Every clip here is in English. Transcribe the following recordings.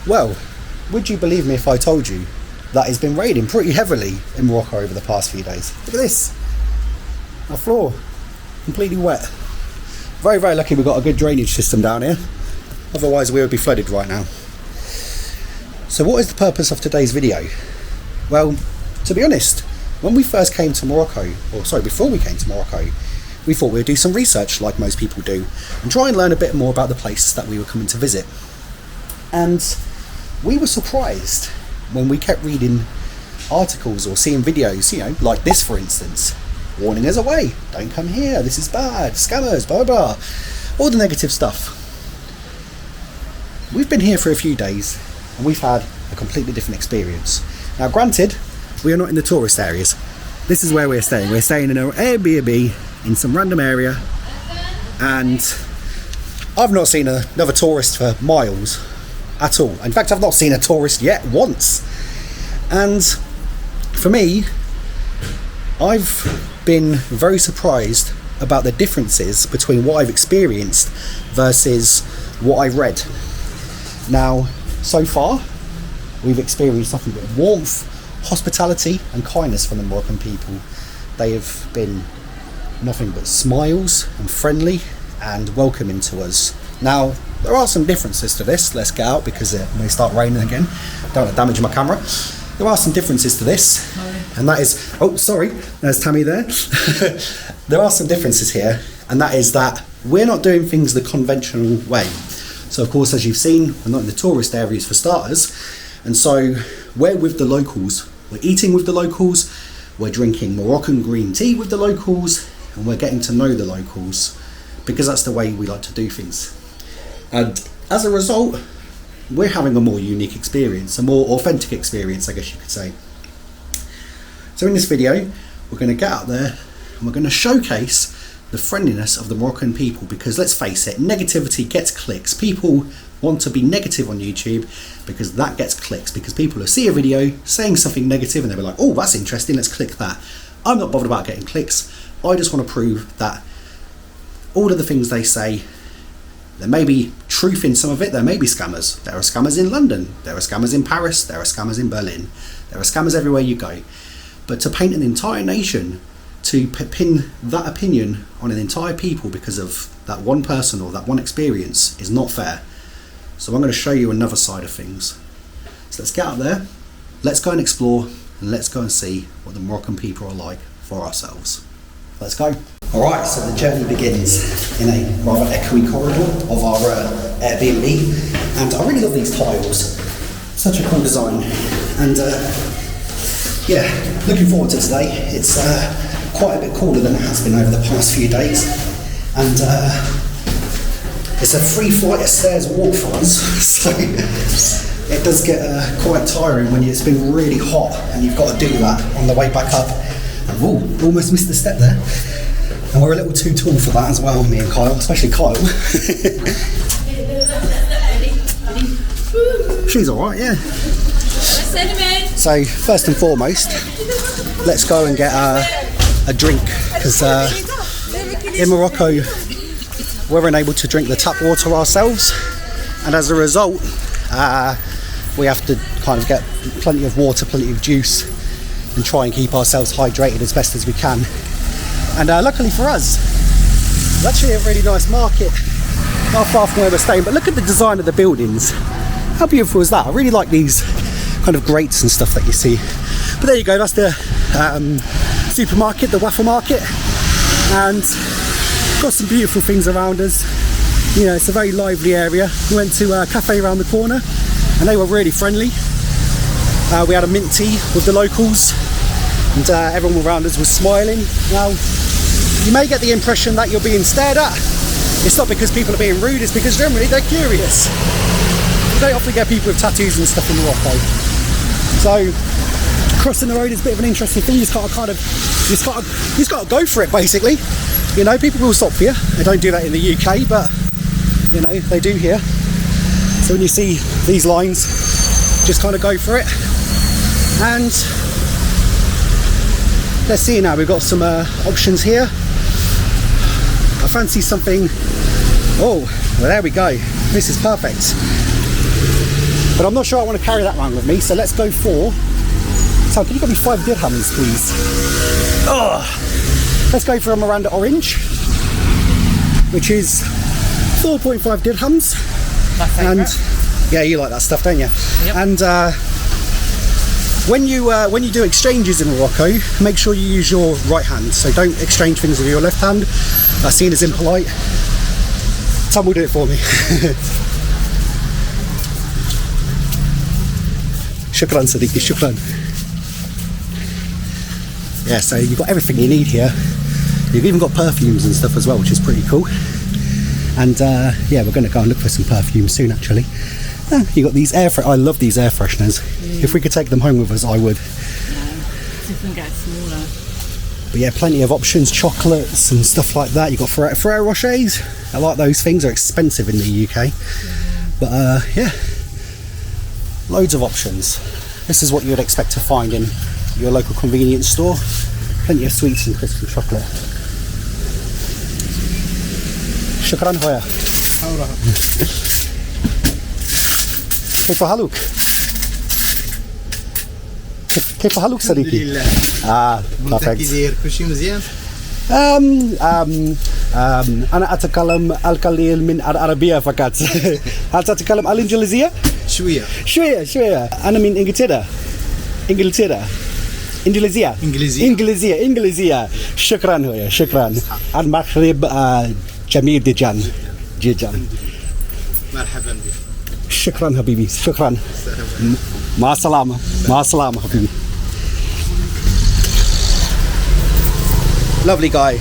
Well, would you believe me if I told you that it's been raining pretty heavily in Morocco over the past few days? Look at this. Our floor, completely wet. Very, very lucky we've got a good drainage system down here. Otherwise we would be flooded right now. So what is the purpose of today's video? Well, to be honest, when we first came to Morocco, before we came to Morocco, we thought we'd do some research like most people do and try and learn a bit more about the places that we were coming to visit. And we were surprised when we kept reading articles or seeing videos, like this for instance, warning us away, don't come here, this is bad, scammers, blah blah, all the negative stuff. We've been here for a few days and we've had a completely different experience. Now granted, we are not in the tourist areas. This is where we're staying. We're staying in an Airbnb in some random area, and I've not seen another tourist for miles at all. In fact, I've not seen a tourist yet once. And for me, I've been very surprised about the differences between what I've experienced versus what I've read. Now, so far, we've experienced nothing but warmth, hospitality and kindness from the Moroccan people. They have been nothing but smiles and friendly and welcoming to us. Now, there are some differences to this. Let's get out because it may start raining again. Don't want to damage my camera. There are some differences to this, and that is, oh sorry, there's Tammy there. There are some differences here, and that is that we're not doing things the conventional way. So of course, as you've seen, we're not in the tourist areas for starters, and so we're with the locals. We're eating with the locals, we're drinking Moroccan green tea with the locals, and we're getting to know the locals because that's the way we like to do things. And as a result, we're having a more unique experience, a more authentic experience, I guess you could say. So in this video, we're going to get out there and we're going to showcase the friendliness of the Moroccan people, because let's face it, negativity gets clicks. People want to be negative on YouTube because that gets clicks, because people will see a video saying something negative and they'll be like, oh, that's interesting, let's click that. I'm not bothered about getting clicks. I just want to prove that all of the things they say, there may be truth in some of it, there may be scammers. There are scammers in London, there are scammers in Paris, there are scammers in Berlin, there are scammers everywhere you go. But to paint an entire nation, to pin that opinion on an entire people because of that one person or that one experience is not fair. So I'm going to show you another side of things. So let's get out there, let's go and explore, and let's go and see what the Moroccan people are like for ourselves. Let's go. Alright, so the journey begins in a rather echoey corridor of our Airbnb, and I really love these tiles. Such a cool design, and yeah, looking forward to today. It's quite a bit cooler than it has been over the past few days, and it's a free flight of stairs walk for us, so it does get quite tiring when it's been really hot and you've got to do that on the way back up. And ooh, almost missed the step there. And we're a little too tall for that as well, me and Kyle, especially Kyle. She's alright, yeah. So, first and foremost, let's go and get a drink, because in Morocco, we're unable to drink the tap water ourselves, and as a result, we have to kind of get plenty of water, plenty of juice, and try and keep ourselves hydrated as best as we can. And luckily for us, it's actually a really nice market, not far from where we're staying. But look at the design of the buildings. How beautiful is that? I really like these kind of grates and stuff that you see. But there you go, that's the supermarket, the waffle market. And got some beautiful things around us. You know, it's a very lively area. We went to a cafe around the corner and they were really friendly. We had a mint tea with the locals, and everyone around us was smiling. Now, you may get the impression that you're being stared at. It's not because people are being rude, it's because generally they're curious. You don't often get people with tattoos and stuff in Morocco. So, crossing the road is a bit of an interesting thing. You just got to go for it, basically. You know, people will stop for you. They don't do that in the UK, but you know, they do here. So when you see these lines, just kind of go for it. And let's see now, we've got some options here. I fancy something. Oh, well, there we go. This is perfect. But I'm not sure I want to carry that around with me, so let's go for... So can you get me 5 dirhams, please? Oh, let's go for a Miranda Orange, which is 4.5 dirhams. My favourite. And yeah, you like that stuff, don't you? Yep. And when you do exchanges in Morocco, make sure you use your right hand. So don't exchange things with your left hand. That's seen as impolite. Tom will do it for me. Shukran, Sadiqi, shukran. Yeah, so you've got everything you need here. You've even got perfumes and stuff as well, which is pretty cool. And yeah, we're going to go and look for some perfume soon, actually. You got these I love these air fresheners. If we could take them home with us, I would. Yeah, if we can get smaller. But yeah, plenty of options, chocolates and stuff like that. You've got Ferrero Rochers. I like those things. They're expensive in the UK. But yeah, loads of options. This is what you would expect to find in your local convenience store. Plenty of sweets and crisps and chocolate. Shukran hoya. كيف حالك؟ كيف حالك صديقي؟ perfect. كل شيء مزيان؟ أنا أتكلم القليل من العربية فقط. هل تتكلم الإنجليزية؟ شوية. أنا من إنجلترا. إنجليزية. شكرا هويا، شكرا. المغرب جميل جدا. مرحبا بك. شكرا حبيبي، شكرا. مع السلامة حبيبي. Lovely guy.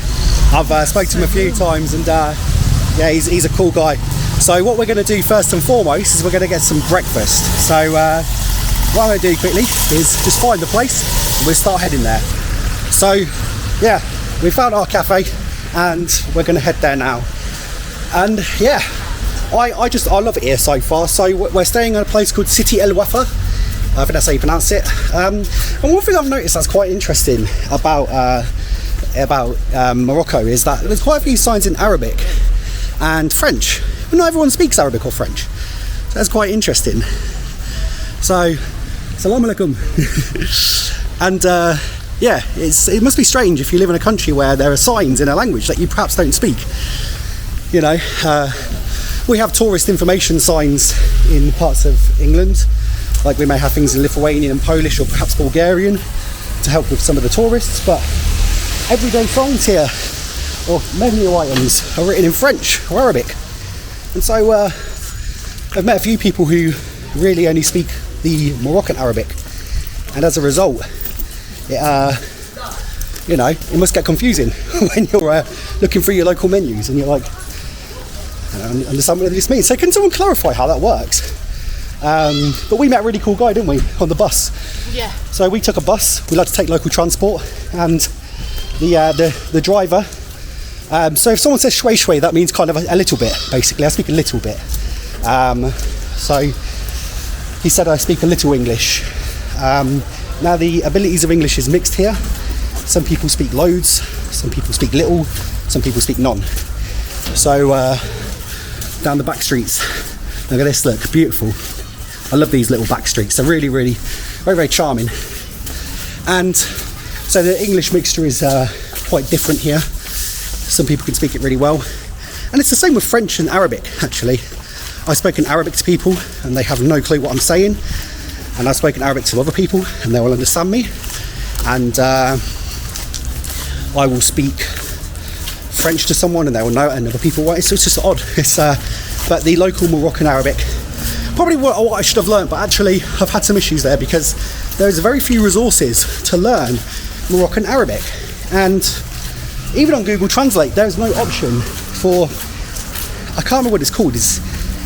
I've spoke to him a few times, and yeah, he's a cool guy. So what we're going to do first and foremost is we're going to get some breakfast. So what I'm going to do quickly is just find the place and we'll start heading there. So yeah, we found our cafe and we're going to head there now. And yeah, I love it here so far. So we're staying in a place called City El Wafa. I think that's how you pronounce it. And one thing I've noticed that's quite interesting about Morocco is that there's quite a few signs in Arabic and French, but not everyone speaks Arabic or French, so that's quite interesting. So salam alaikum. And yeah, it must be strange if you live in a country where there are signs in a language that you perhaps don't speak. You know, we have tourist information signs in parts of England, like we may have things in Lithuanian and Polish or perhaps Bulgarian to help with some of the tourists, but everyday signs here, or menu items, are written in French or Arabic. And so I've met a few people who really only speak the Moroccan Arabic, and as a result, you know, it must get confusing when you're looking through your local menus and you're like, I don't understand what this means. So can someone clarify how that works? But we met a really cool guy, didn't we, on the bus? Yeah. So we took a bus. We like to take local transport, and the driver. So if someone says shway shway, that means kind of a little bit. Basically, I speak a little bit. So he said I speak a little English. Now the abilities of English is mixed here. Some people speak loads. Some people speak little. Some people speak none. So down the back streets. Look at this. Look, beautiful. I love these little back streets. They're really, really, very, very charming. And so the English mixture is quite different here. Some people can speak it really well. And it's the same with French and Arabic, actually. I've spoken Arabic to people and they have no clue what I'm saying. And I've spoken Arabic to other people and they will understand me. And I will speak French to someone and they will know it and other people won't. So it's just odd. But the local Moroccan Arabic, probably what I should have learned, but actually I've had some issues there because there's very few resources to learn Moroccan Arabic, and even on Google Translate there's no option for, I can't remember what it's called, is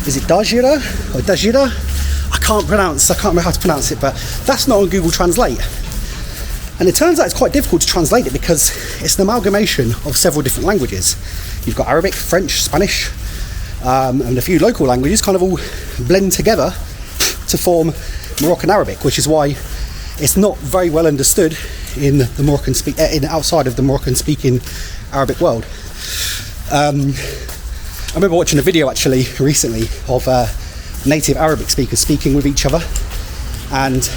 it Dajira or Dajira? I can't remember how to pronounce it, but that's not on Google Translate. And it turns out it's quite difficult to translate it because it's an amalgamation of several different languages. You've got Arabic, French, Spanish, and a few local languages kind of all blend together to form Moroccan Arabic, which is why it's not very well understood in the Moroccan outside of the Moroccan speaking Arabic world. I remember watching a video actually recently of native Arabic speakers speaking with each other, and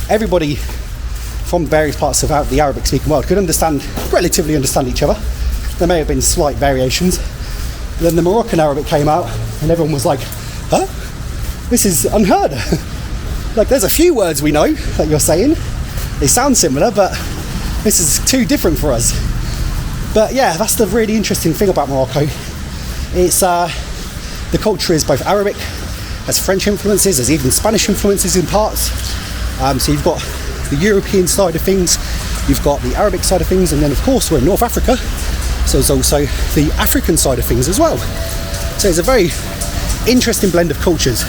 everybody from various parts of the Arabic speaking world could relatively understand each other. There may have been slight variations. Then the Moroccan Arabic came out and everyone was like, huh? This is unheard of. Like, there's a few words we know that you're saying. They sound similar, but this is too different for us. But yeah, that's the really interesting thing about Morocco. It's the culture is both Arabic, has French influences, there's even Spanish influences in parts. So you've got the European side of things, you've got the Arabic side of things, and then of course we're in North Africa, so there's also the African side of things as well. So it's a very interesting blend of cultures.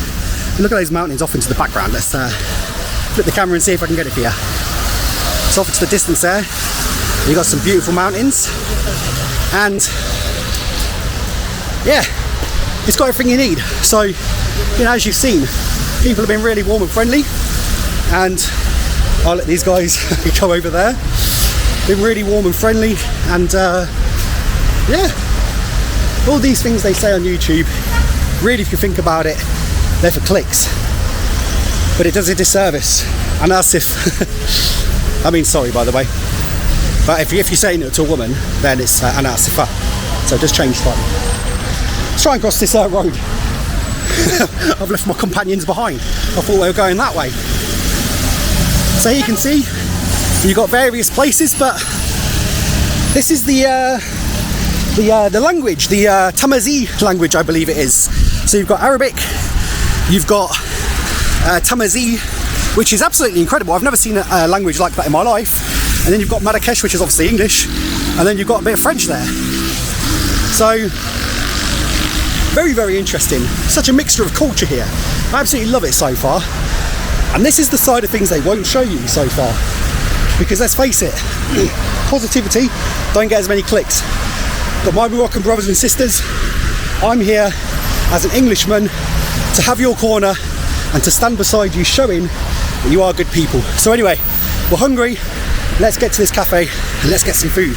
And look at those mountains off into the background. Let's flip the camera and see if I can get it for you. So off into the distance there, you've got some beautiful mountains, and yeah, it's got everything you need. So, you know, as you've seen, people have been really warm and friendly, and I'll let these guys go over there. Been really warm and friendly, and yeah, all these things they say on YouTube, really, if you think about it, they're for clicks, but it does a disservice. And as if, I mean, sorry by the way, but if you're saying it to a woman, then it's an asifa. So just change slightly. Let's try and cross this road. I've left my companions behind. I thought they were going that way. So you can see you've got various places, but this is the language, the Tamazight language, I believe it is. So you've got Arabic, you've got Tamazight, which is absolutely incredible. I've never seen a language like that in my life. And then you've got Marrakesh, which is obviously English, and then you've got a bit of French there. So very, very interesting. Such a mixture of culture here. I absolutely love it so far. And this is the side of things they won't show you so far. Because let's face it, positivity don't get as many clicks. But my Moroccan brothers and sisters, I'm here as an Englishman to have your corner and to stand beside you, showing that you are good people. So anyway, we're hungry. Let's get to this cafe and let's get some food.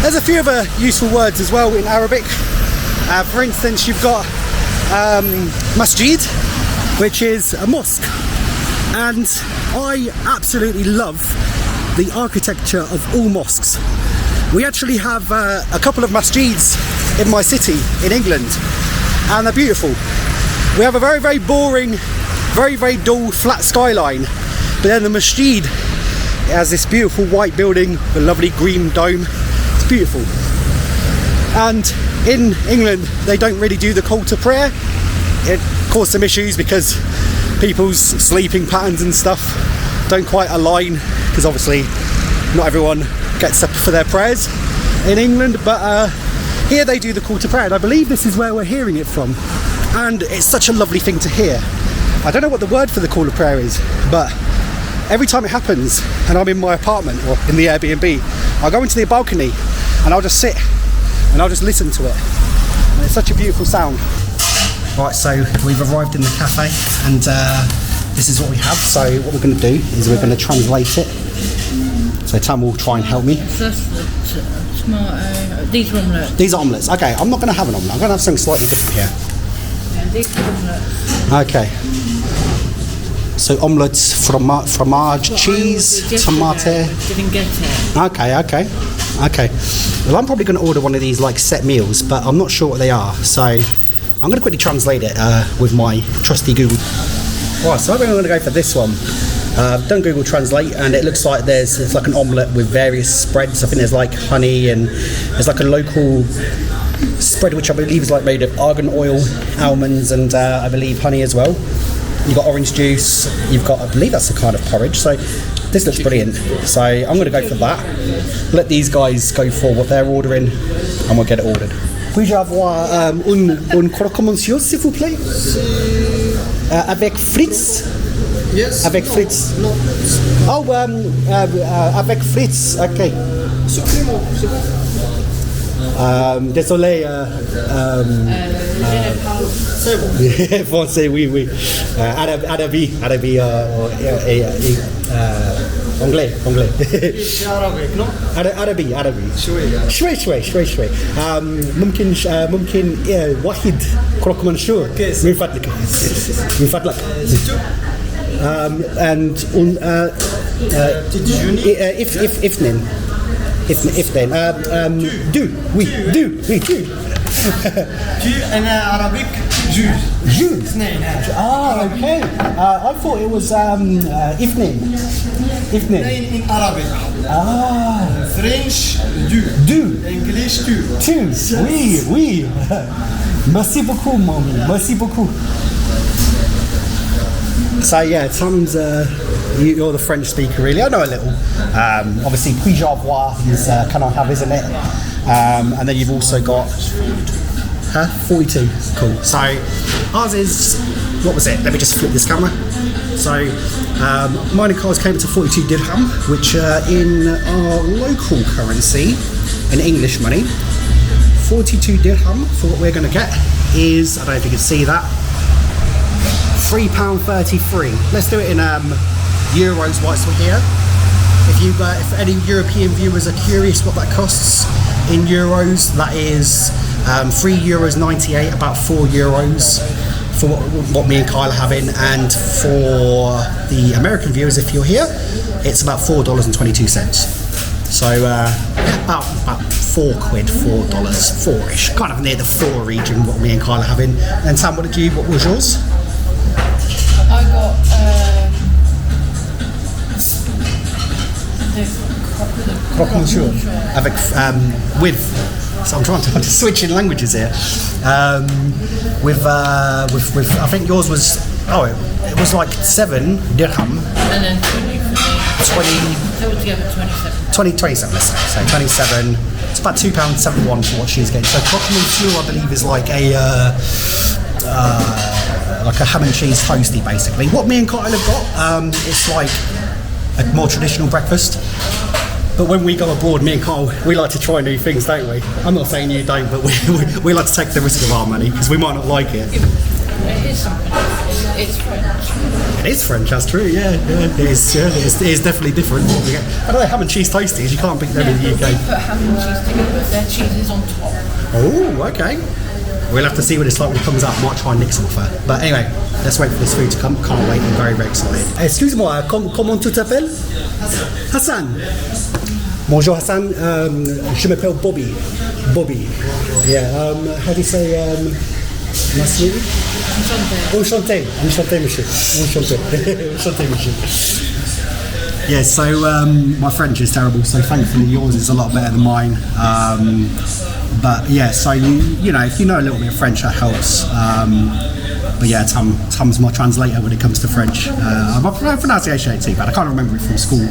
There's a few other useful words as well in Arabic. For instance, you've got masjid, which is a mosque. And I absolutely love the architecture of all mosques. We actually have a couple of masjids in my city in England, and they're beautiful. We have a very, very boring, very, very dull flat skyline, but then the masjid, it has this beautiful white building with a lovely green dome. It's beautiful. And in England, they don't really do the call to prayer. It caused some issues because people's sleeping patterns and stuff don't quite align, because obviously not everyone gets up for their prayers in England, but here they do the call to prayer, and I believe this is where we're hearing it from, and it's such a lovely thing to hear. I don't know what the word for the call to prayer is, but every time it happens and I'm in my apartment or in the Airbnb, I'll go into the balcony and I'll just sit and I'll just listen to it, and it's such a beautiful sound. Right, so we've arrived in the cafe, and this is what we have. So what we're going to do is we're going to translate it. So Tam will try and help me. Tomato. These are omelettes. These are omelettes. Okay, I'm not going to have an omelette. I'm going to have something slightly different here. Yeah, these are omelettes. Okay. So omelettes, fromage, cheese, tomato. Didn't get it. Okay. Well, I'm probably going to order one of these like set meals, but I'm not sure what they are. So I'm going to quickly translate it with my trusty Google. Right, so I think I'm going to go for this one. Done Google Translate, and it looks like it's like an omelette with various spreads. I think there's like honey, and there's like a local spread which I believe is like made of argan oil, almonds, and I believe honey as well. You've got orange juice, you've got, I believe that's a kind of porridge, so this looks brilliant. So I'm going to go for that. Let these guys go for what they're ordering, and we'll get it ordered. Puis-je avoir un croque monsieur, s'il vous plaît? Avec frites? Yes. Avec frites. No. Oh, avec frites, ok. Désolé. C'est bon. Français, oui, oui. Arabi, anglais. C'est arabique, non? عربي شوية. شوي ممكن واحد كروك منشور من فضلك C'est tout? and Petit déjeuner? اثنين دو Tu, أنا عربيك جوج. اثنين. okay I thought it was evening اثنين in Arabic. French, do English, two. two oui merci beaucoup mommy merci beaucoup. So yeah, Tom's you're the French speaker really. I know a little. Obviously, puis-je avoir is can I have, isn't it? And then you've also got 42. Cool. So ours is, what was it? Let me just flip this camera. So mine and Carl's came to 42 dirham, which in our local currency, in English money, 42 dirham for what we're going to get is, I don't know if you can see that, £3.33. Let's do it in euros whilst we're here. If any European viewers are curious what that costs in euros, that is €3.98, about €4 for what me and Kyle are having, and for the American viewers, if you're here, it's about $4.22. So about £4, $4, four-ish, kind of near the 4 region what me and Kyle are having. And Sam, what was yours? I got Croque monsieur. Avec, with, so I'm trying to switch in languages here. With I think yours was, it was like 7 dirham. and then 20 for me. 20, So altogether 27. 27, let's say. So 27. It's about £2.71 for what she's getting. So croque monsieur, I believe, is like a ham and cheese toasty, basically. What me and Kyle have got, it's like a more traditional breakfast. But when we go abroad, me and Kyle, we like to try new things, don't we? I'm not saying you don't, but we like to take the risk of our money because we might not like it. It is something. It's French. It is French, that's true, yeah. It is definitely different. I don't know, ham and cheese toasties, you can't beat them in the UK. They put ham and cheese together, but their cheese is on top. Oh, okay. We'll have to see what it's like when it comes out. Might try and nick some of her. But anyway, let's wait for this food to come. Can't wait, I'm very, very excited. Excuse-moi, comment tu t'appelles? Hassan. Bonjour Hassan, je m'appelle Bobby. Yeah, how do you say nice to meet you? Enchanté, monsieur. Enchanté, monsieur. Yeah, so my French is terrible, so thankfully yours is a lot better than mine. But yeah, so you know, if you know a little bit of French, that helps. But yeah, Tom's my translator when it comes to French. My pronunciation ain't too bad. I can't remember it from school.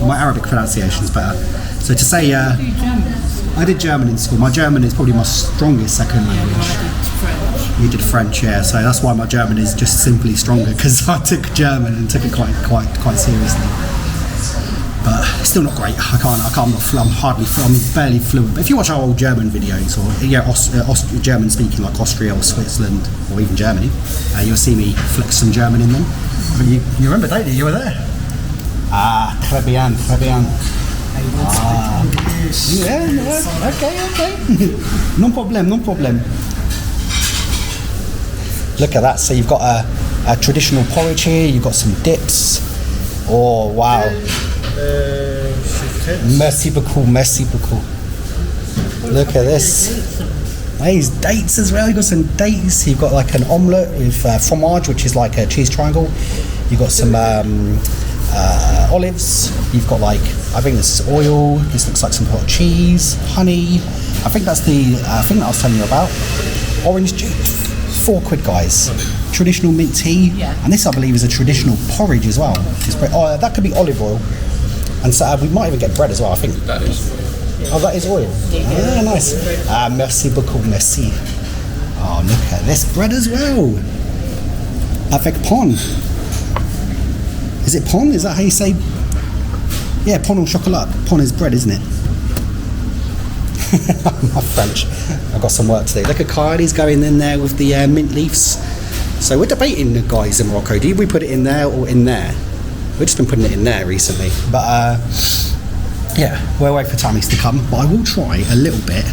My Arabic pronunciation's better. So to say, I did German in school. My German is probably my strongest second language. You did French, yeah. So that's why my German is just simply stronger, because I took German and took it quite seriously. But still not great. I'm barely fluent. But if you watch our old German videos, or German speaking like Austria or Switzerland or even Germany, you'll see me flick some German in them. But you remember, don't you? You were there. Très bien. Yeah, okay. No problem. Look at that. So you've got a traditional porridge here. You've got some dips. Oh wow. Merci beaucoup. Look at this. These dates as well. You've got some dates. You've got like an omelette with fromage, which is like a cheese triangle. You've got some olives. You've got like, I think this is oil. This looks like some hot cheese, honey. I think that's the thing that I was telling you about. Orange juice. £4, guys. Traditional mint tea. Yeah. And this, I believe, is a traditional porridge as well. That could be olive oil. And so we might even get bread as well, I think. That is. Oh, that is oil. Yeah, nice. Merci beaucoup, merci. Oh, look at this bread as well. Avec pain. Is it pain? Is that how you say? Yeah, pain au chocolat. Pain is bread, isn't it? My French. I've got some work to do. Look at Kylie's going in there with the mint leaves. So we're debating, guys, in Morocco. Do we put it in there or in there? We've just been putting it in there recently. But yeah, we'll wait for Tammy's to come. But I will try a little bit.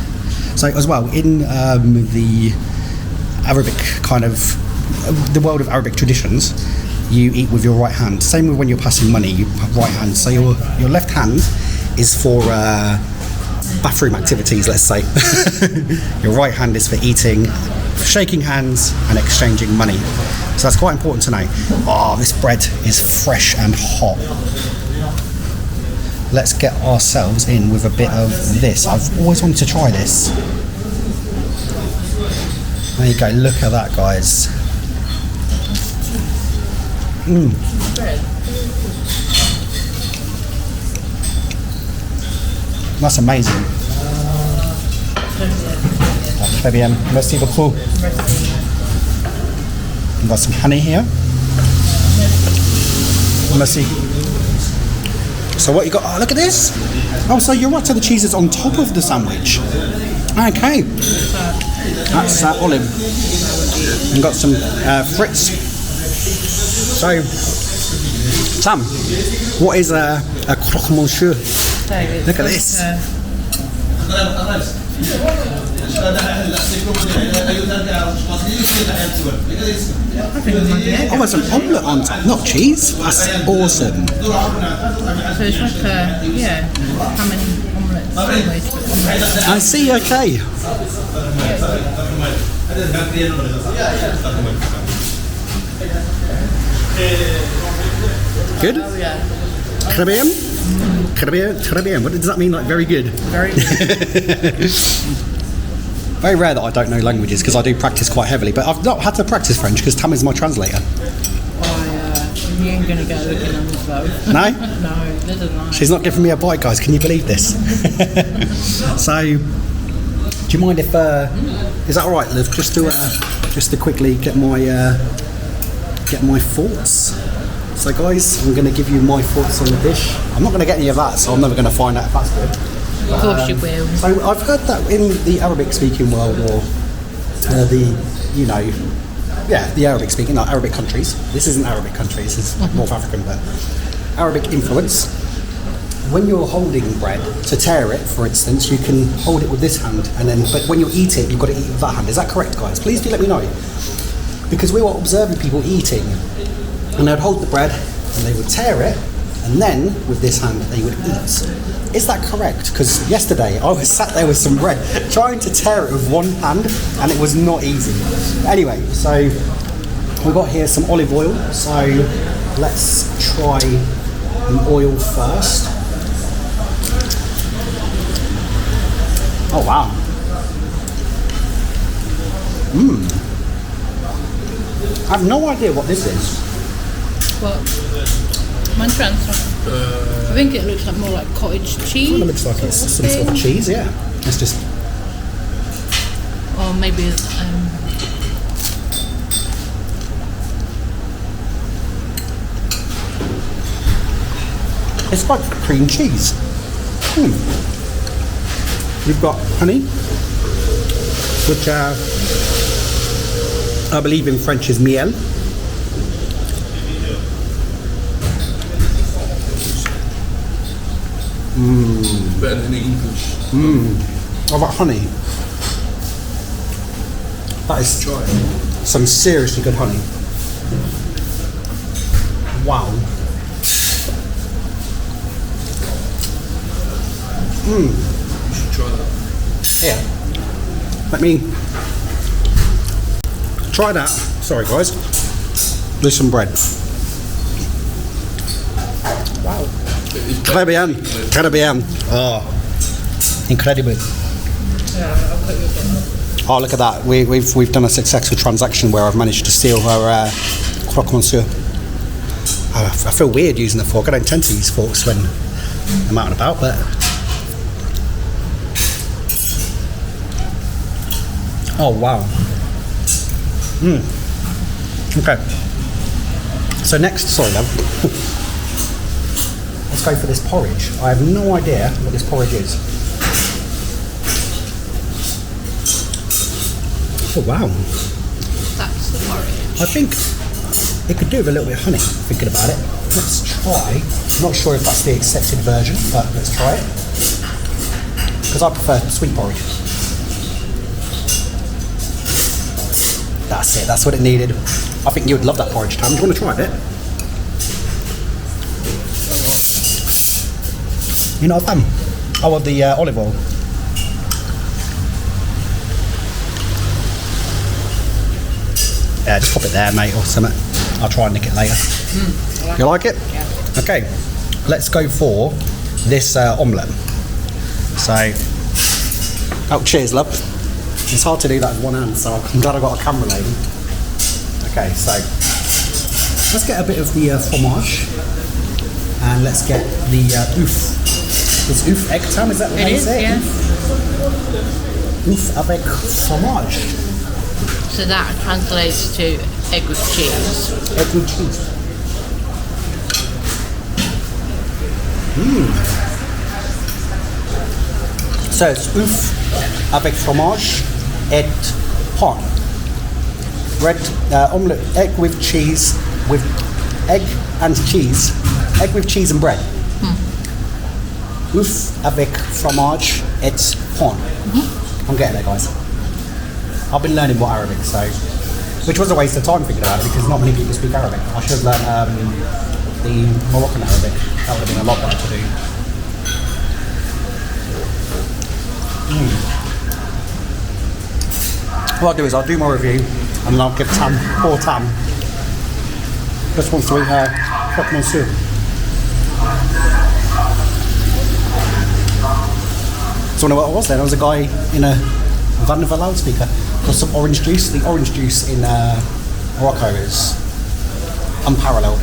So as well, in the Arabic kind of, the world of Arabic traditions, you eat with your right hand. Same with when you're passing money, you have right hand. So your left hand is for bathroom activities, let's say. Your right hand is for eating, shaking hands and exchanging money. So that's quite important to know. Oh, this bread is fresh and hot. Let's get ourselves in with a bit of this. I've always wanted to try this. There you go, look at that, guys. That's amazing. Très bien. Merci beaucoup. We've got some honey here. Merci. So what you got? Oh, look at this. Oh, so you're right. So the cheese is on top of the sandwich. Okay. That's olive. We've got some Fritz. So, Sam, what is a croque monsieur? Look at this. Oh, there's an omelette on top, not cheese. That's awesome. So it's like ham and omelette sandwich. I see, okay. Good? Oh yeah. Très bien? Très bien, très bien. What does that mean, like very good? Very good. Very rare that I don't know languages because I do practice quite heavily, but I've not had to practice French because Tam is my translator. You ain't gonna go looking on this though. No? No, this is nice. She's not giving me a bite, guys. Can you believe this? So, do you mind if is that all right, Liv? Just to quickly get my thoughts. So, guys, I'm going to give you my thoughts on the dish. I'm not going to get any of that, so I'm never going to find out if that's good. Of course you will. So, I've heard that in the Arabic-speaking world, or the Arabic-speaking, like Arabic countries. This isn't Arabic country. This is North African, but Arabic influence. When you're holding bread, to tear it, for instance, you can hold it with this hand, but when you eat it, you've got to eat it with that hand. Is that correct, guys? Please do let me know. Because we were observing people eating, and they'd hold the bread, and they would tear it, and then, with this hand, they would eat. Is that correct? Because yesterday, I was sat there with some bread, trying to tear it with one hand, and it was not easy. Anyway, so, we've got here some olive oil, so let's try the oil first. Oh wow. I have no idea what this is. What? Mine transfer. I think it looks like more like cottage cheese. It looks like it's some sort of cheese, yeah. It's just... Or maybe it's... It's like cream cheese. You've got honey, which I believe in French is miel. Better than English. How about honey? That is some seriously good honey. Wow. You should try that. Here. Let me try that. Sorry, guys. With some bread. Wow. Très bien. Très bien. Oh, incredible. Oh, look at that. We've done a successful transaction where I've managed to steal her croque monsieur. I feel weird using a fork. I don't tend to use forks when I'm out and about, but... Oh, wow. Okay. So next, sorry, love. Let's go for this porridge. I have no idea what this porridge is. Oh wow. That's the porridge. I think it could do with a little bit of honey, thinking about it. Let's try. I'm not sure if that's the accepted version, but let's try it. Because I prefer sweet porridge. That's it, that's what it needed. I think you would love that porridge, Tam. Do you want to try a bit? You're not a fan? I want the olive oil. Yeah, just pop it there, mate, or something. I'll try and nick it later. You like it? Yeah. Okay, let's go for this omelette. So, oh, cheers, love. It's hard to do that with one hand, so I'm glad I got a camera lady. Okay, so let's get a bit of the fromage, and let's get the ouf. Is ouf egg, Tam? Is that what It they is, say? yeah. Ouf avec fromage. So that translates to egg with cheese. Egg with cheese. So it's ouf avec fromage et pain. Red omelette, egg with cheese, with egg and cheese, egg with cheese and bread. Ouf avec fromage et pain. I'm getting there, guys. I've been learning more Arabic, so which was a waste of time thinking about it because not many people speak Arabic. I should have learned the Moroccan Arabic. That would have been a lot better to do. What I'll do is I'll do my review and then I'll give poor Tam, just wants to eat her croque monsieur. So I know what it was then. There was a guy in a van with a loudspeaker got some orange juice. The orange juice in Morocco is unparalleled.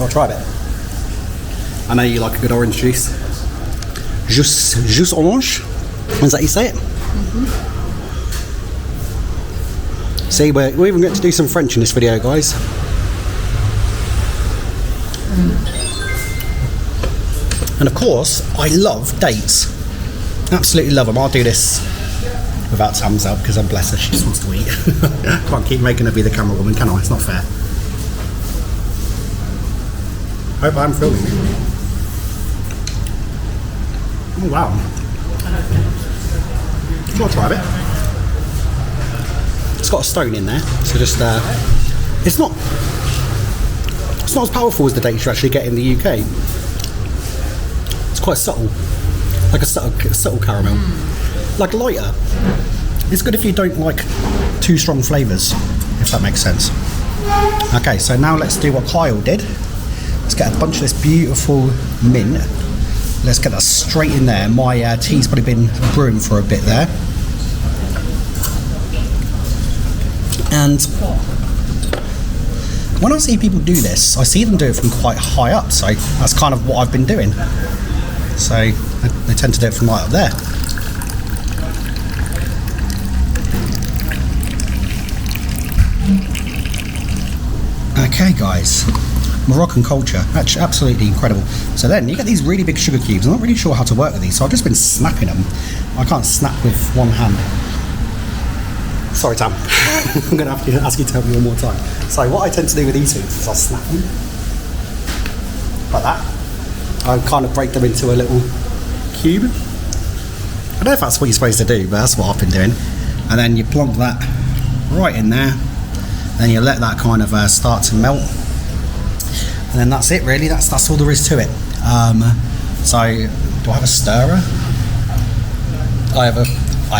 I'll try a bit. I know you like a good orange juice. Juice orange? Is that how you say it? See, we even get to do some French in this video, guys. And of course, I love dates. Absolutely love them. I'll do this without Tam's help because I'm bless her, she just wants to eat. Can't keep making her be the camera woman, can I? It's not fair. Hope I'm filming. Oh wow. I'll try a bit. It's got a stone in there, so just it's not as powerful as the dates you actually get in the UK. It's quite subtle, like a subtle caramel, like lighter. It's good if you don't like too strong flavours, if that makes sense. Okay, so now let's do what Kyle did. Let's get a bunch of this beautiful mint. Let's get that straight in there. My tea's probably been brewing for a bit there. And when I see people do this, I see them do it from quite high up, so that's kind of what I've been doing. So they tend to do it from right up there. Okay guys, Moroccan culture, actually absolutely incredible. So then you get these really big sugar cubes. I'm not really sure how to work with these, so I've just been snapping them. I can't snap with one hand. Sorry Tam, I'm going to have to ask you to help me one more time. So what I tend to do with these things is I snap them, like that. I kind of break them into a little cube. I don't know if that's what you're supposed to do, but that's what I've been doing. And then you plonk that right in there, then you let that kind of start to melt. And then that's it really, that's all there is to it. So, do I have a stirrer? I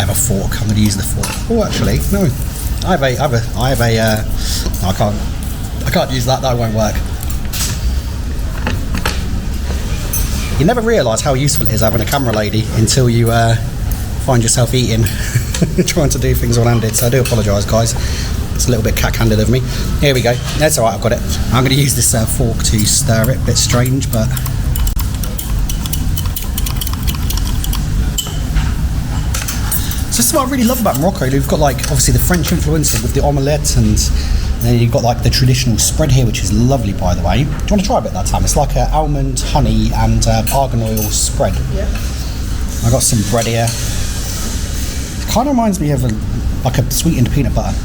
have a fork. I'm going to use the fork. Oh, actually, no. I can't use that. That won't work. You never realise how useful it is having a camera lady until you find yourself eating, trying to do things one-handed. So I do apologise, guys. It's a little bit cack-handed of me. Here we go. That's all right. I've got it. I'm going to use this fork to stir it. A bit strange, but. So this is what I really love about Morocco. We've got like obviously the French influence with the omelette, and then you've got like the traditional spread here, which is lovely, by the way. Do you want to try a bit that time? It's like an almond, honey, and argan oil spread. Yeah. I got some bread here. It kind of reminds me of like a sweetened peanut butter.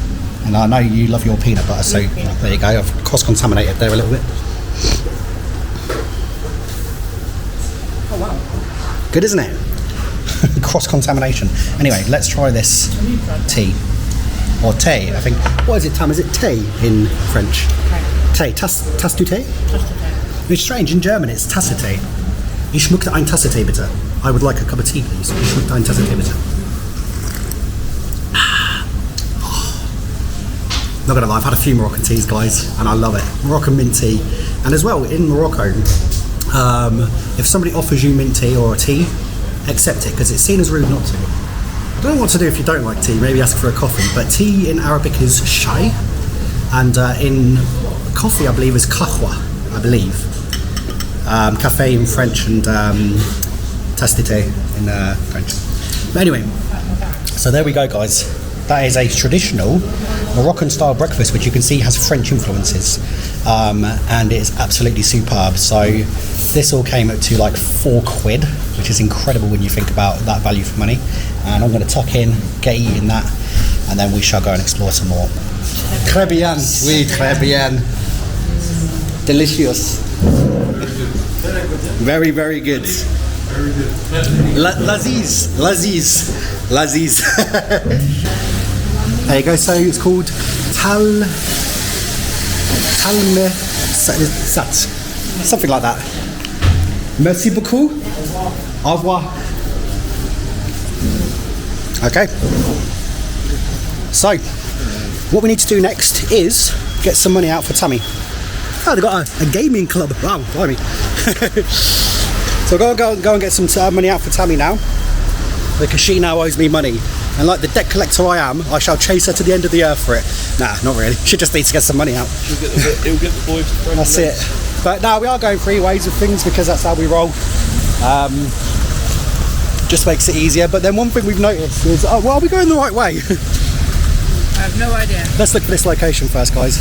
And I know you love your peanut butter, so there you go. I've cross-contaminated there a little bit. Oh wow. Good, isn't it? Cross-contamination. Anyway, let's try this tea. Or tea, I think. What is it, Tam? Is it tea in French? Tea. Tasse du Tee? It's strange, in German it's Tasse Tee. Ich möchte ein Tasse Tee, bitte. I would like a cup of tea, please. Ich möchte ein Tasse Tee, bitte. Not gonna lie, I've had a few Moroccan teas, guys, and I love it. Moroccan mint tea. And as well, in Morocco, if somebody offers you mint tea or a tea, accept it, because it's seen as rude not to. I don't know what to do if you don't like tea, maybe ask for a coffee, but tea in Arabic is shay, and in coffee I believe is kahwa, I believe. Cafe in French and tasse de thé in French. But anyway, so there we go, guys. That is a traditional Moroccan style breakfast, which you can see has French influences, and it's absolutely superb. So this all came up to like £4, which is incredible when you think about that value for money. And I'm going to tuck in, get eating that, and then we shall go and explore some more. Très bien, oui, très bien. Delicious. Very, very good. Laziz. There you go. So it's called Talmesat, something like that. Merci beaucoup. Au revoir. Okay. So, what we need to do next is get some money out for Tammy. Oh, they've got a gaming club. Wow, blimey. So go and get some money out for Tammy now, because she now owes me money. And like the debt collector I am, I shall chase her to the end of the earth for it. Nah, not really. She just needs to get some money out. He'll get the boys to That's it. But no, we are going three ways of things because that's how we roll. Just makes it easier. But then one thing we've noticed is, oh, well, are we going the right way? I have no idea. Let's look for this location first, guys.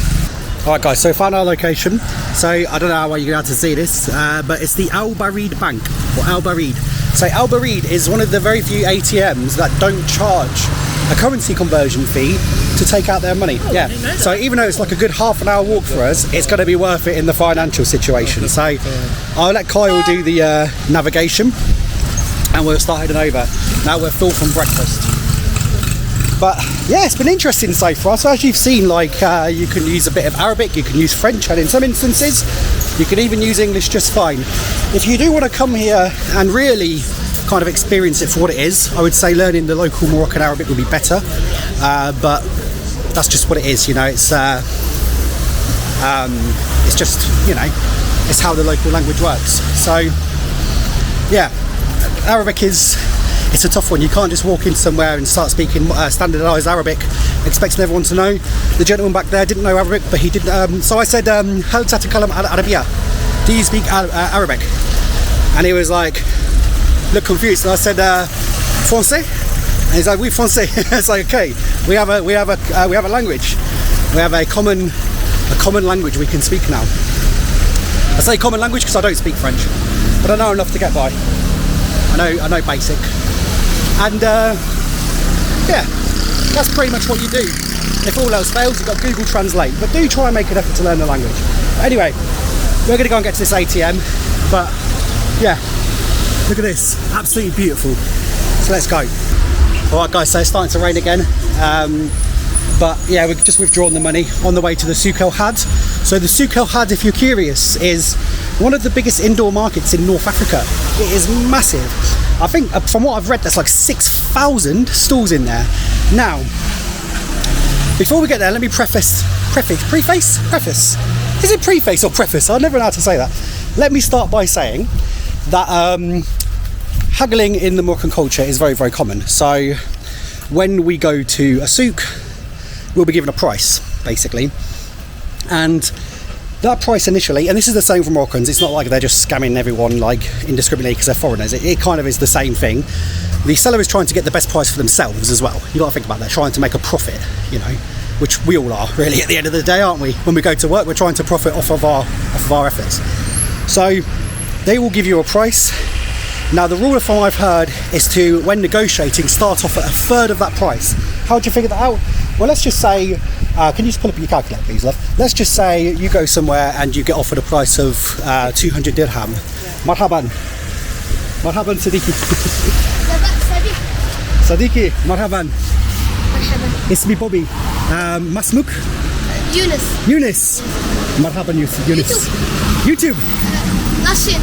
Alright guys, so found our location. So I don't know how you're going to be able to see this, but it's the Al Barid Bank, or Al Barid. So Al Barid is one of the very few ATMs that don't charge a currency conversion fee to take out their money. Oh, yeah. I didn't know that. So even though it's like a good half an hour walk for us, it's going to be worth it in the financial situation. So I'll let Kyle do the navigation, and we'll start heading over. Now we're full from breakfast. But yeah, it's been interesting so far. So as you've seen, like you can use a bit of Arabic, you can use French, and in some instances you can even use English just fine. If you do want to come here and really kind of experience it for what it is, I would say learning the local Moroccan Arabic would be better, but that's just what it is, you know. It's just, you know, it's how the local language works. So yeah, Arabic it's a tough one. You can't just walk in somewhere and start speaking standardised Arabic expecting everyone to know. The gentleman back there didn't know Arabic, but he did. So I said, "Hal tatakalam Arabia? Do you speak Arabic?" And he was like, looked confused. And I said, "Français?" And he's like, "Oui, français." It's like, okay, we have a language. We have a common language we can speak now. I say common language because I don't speak French, but I know enough to get by. I know basic. And yeah, that's pretty much what you do. If all else fails, you've got Google Translate, but do try and make an effort to learn the language. But anyway, we're going to go and get to this ATM, but yeah, look at this, absolutely beautiful. So let's go. Alright guys, so it's starting to rain again, but yeah, we've just withdrawn the money on the way to the Souk El Had. So the Souk El Had, if you're curious, is one of the biggest indoor markets in North Africa. It is massive. I think from what I've read, there's like 6,000 stalls in there. Now, before we get there, let me preface. Is it preface or preface? I never know how to say that. Let me start by saying that haggling in the Moroccan culture is very, very common. So when we go to a souk, we'll be given a price, basically. And that price initially, and this is the same for Moroccans, it's not like they're just scamming everyone like indiscriminately because they're foreigners. It kind of is the same thing. The seller is trying to get the best price for themselves as well. You got to think about that, trying to make a profit, you know, which we all are really at the end of the day, aren't we? When we go to work, we're trying to profit off of our efforts. So they will give you a price. Now the rule of thumb I've heard is to, when negotiating, start off at a third of that price. How would you figure that out? Well, let's just say, can you just pull up your calculator please, love? Let's just say you go somewhere and you get offered a price of 200 dirham. Marhaban. Marhaban Siddiqui. Siddiqui, marhaban. Ismi Bobby. Masmuk? Yunus. Marhaban Yunus. YouTube. That's it.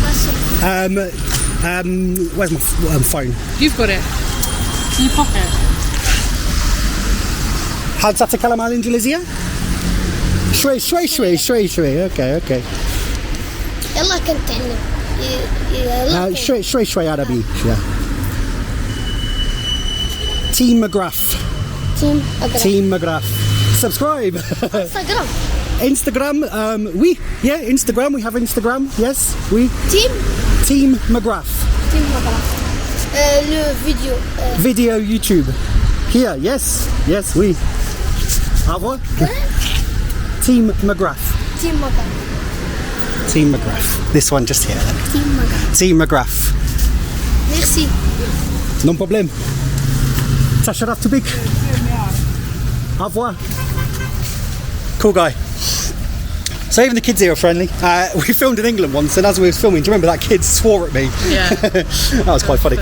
Where's my phone? You've got it. In your pocket. هل تتكلم عن الإنجليزية؟ شوي. اوكي. يلا كنت تعلم. شوي عربي. Team McGrath. Team McGrath. Subscribe. Instagram. Oui. Yeah, Instagram. We have Instagram. Yes, we. Team McGrath. Le vidéo. Video YouTube. Here. Yes, we. Au revoir. Team McGrath. Team McGrath. This one just here. Team McGrath. Merci. No problem. تشرفت بك. Au revoir. Cool guy. So even the kids here are friendly. We filmed in England once, and as we were filming, do you remember that kid swore at me? Yeah. That was quite funny.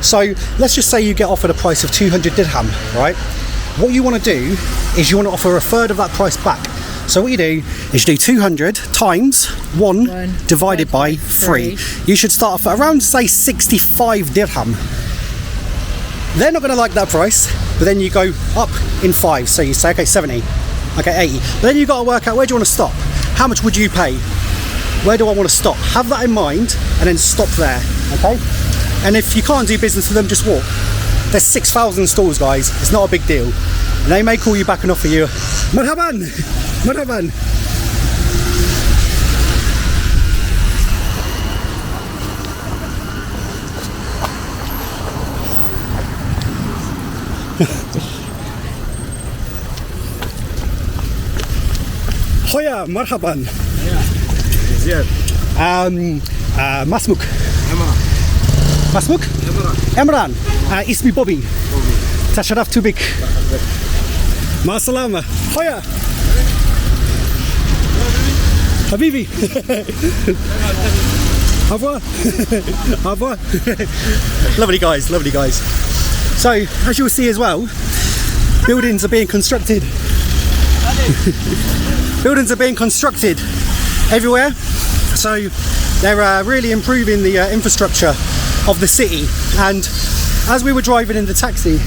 So let's just say you get offered a price of 200 dirham, right? What you want to do is you want to offer a third of that price back. So what you do is you do 200 times 1 divided by 3. You should start off at around, say, 65 dirham. They're not going to like that price, but then you go up in 5. So you say, okay, 70, okay, 80. But then you've got to work out, where do you want to stop? How much would you pay? Where do I want to stop? Have that in mind and then stop there, okay? And if you can't do business with them, just walk. There's 6,000 stalls, guys. It's not a big deal. And they may call you back and offer you, marhaban. Hoya, marhaban. Masmuk. Emran. Ismi Bobby. تشرفت بك. مع السلامة. Hoya. Habibi. Au revoir. Lovely guys. So, as you'll see as well, buildings are being constructed. Everywhere. So, they're really improving the infrastructure of the city. And as we were driving in the taxi,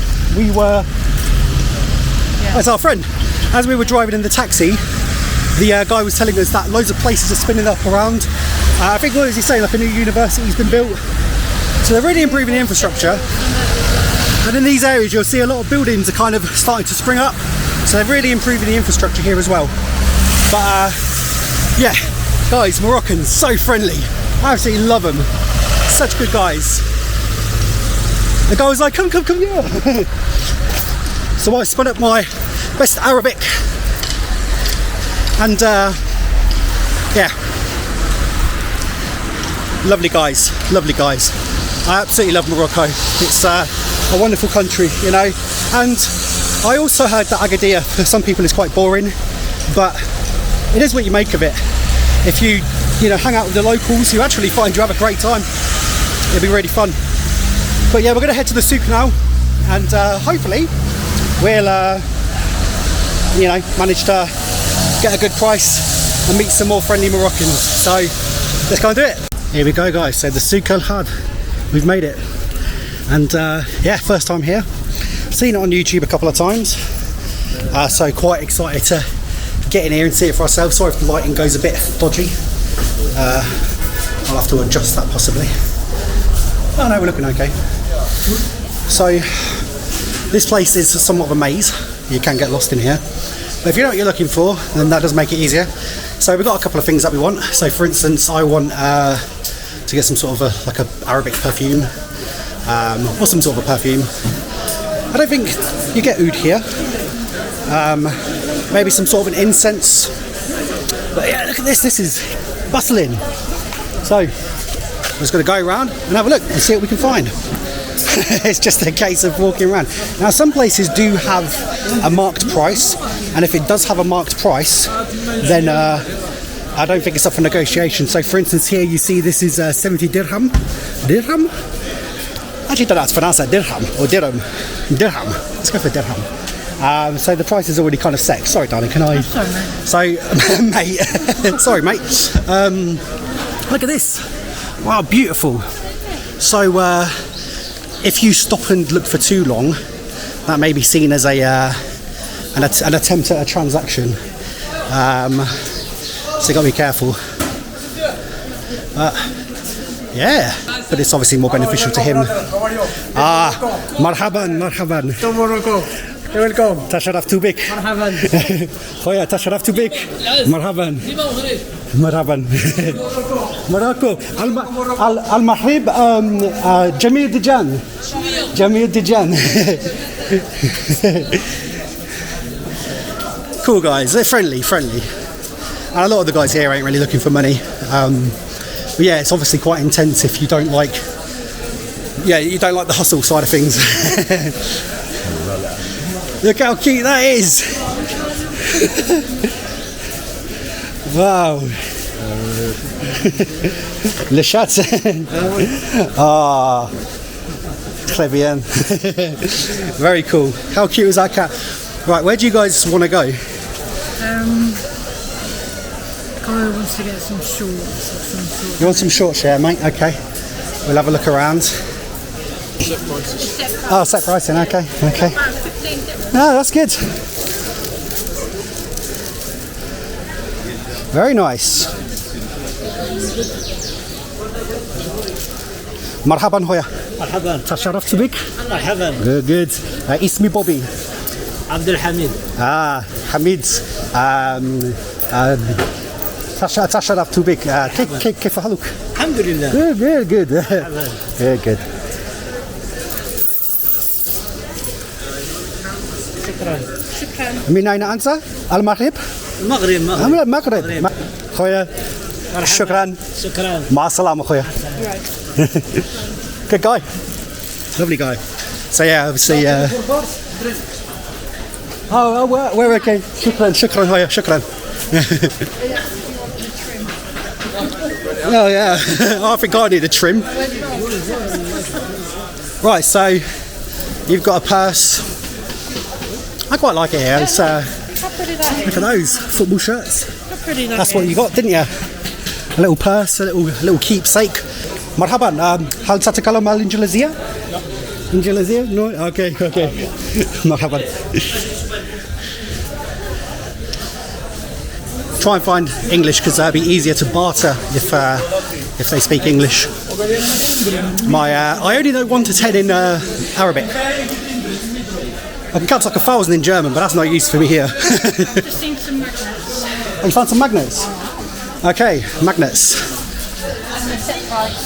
that's our friend. As we were driving in the taxi, the guy was telling us that loads of places are spinning up around. I think, what was he saying, like a new university's been built. So they're really improving the infrastructure. And in these areas, you'll see a lot of buildings are kind of starting to spring up. So they're really improving the infrastructure here as well. But yeah, guys, Moroccans, so friendly. I absolutely love them. Such good guys. The guy was like, come here. So I spun up my best Arabic. And yeah, lovely guys. I absolutely love Morocco. It's a wonderful country, you know. And I also heard that Agadir for some people is quite boring, but it is what you make of it. If you hang out with the locals, you actually find you have a great time. It'll be really fun. But yeah, we're going to head to the souk now, and hopefully we'll manage to get a good price and meet some more friendly Moroccans. So let's go and do it. Here we go, guys. So the Souk El Had, we've made it. And yeah, first time here. Seen it on YouTube a couple of times. So quite excited to get in here and see it for ourselves. Sorry if the lighting goes a bit dodgy. I'll have to adjust that possibly. Oh no, we're looking okay. So this place is somewhat of a maze. You can get lost in here. But if you know what you're looking for, then that does make it easier. So we've got a couple of things that we want. So for instance, I want to get some sort of like a Arabic perfume, or some sort of a perfume. I don't think you get oud here. Maybe some sort of an incense. But yeah, look at this. This is bustling. So We're just going to go around and have a look and see what we can find. It's just a case of walking around. Now, some places do have a marked price, and if it does have a marked price, then I don't think it's up for negotiation. So, for instance, here you see this is 70 dirham. Dirham? I actually don't know how to pronounce that. Dirham or dirham. Dirham. Let's go for dirham. So the price is already kind of set. Sorry, darling. Can I? Sorry, mate. So, mate. Sorry, mate. Look at this. Wow, beautiful. So, if you stop and look for too long, that may be seen as an attempt at a transaction. So you got to be careful. Yeah, but it's obviously more beneficial to him. Marhaban, marhaban. To Morocco. Welcome. Tasharaftu bik. Marhaban. Khoya, tasharaftu bik. Marhaban. Marhaban. Morocco. Al-Mahrib, Jamil Dijan. Jamil Dijan. Cool guys, they're friendly. And a lot of the guys here ain't really looking for money. But yeah, it's obviously quite intense if you don't like the hustle side of things. Look how cute that is. Wow. Le chat. Ah, très bien. Very cool. How cute is that cat? Right, where do you guys want to go? Guy wants to get some shorts or some sort. You want some shorts, yeah, mate? Okay. We'll have a look around. Oh, set pricing, okay. No, that's good. Very nice. Marhaban hoya. مرحبا تشرفت بك. مرحبا Good. اسمي بوبي. عبد الحميد حميد. تشرفت بك. كيف حالك؟ الحمد لله Good. Very good. شكرا من أين أنت؟ المغرب؟ المغرب. خويا شكرا. مع السلامة خويا. Good guy. Lovely guy. So yeah, obviously we're okay. شكرا خويا شكرا. Oh yeah, I think I need a trim. Right, so you've got a purse. I quite like it here. It's, look at those football shirts. That's what you got, didn't you? A little purse, a little keepsake. Marhaban. هل تتكلم الإنجليزية؟ إنجليزية? No. Okay. Marhaban. Try and find English because that'd be easier to barter if they speak English. I only know 1 to 10 in Arabic. I can count like 1,000 in German, but that's no use for me here. Just seen some magnets. Oh, you found some magnets? Okay, magnets.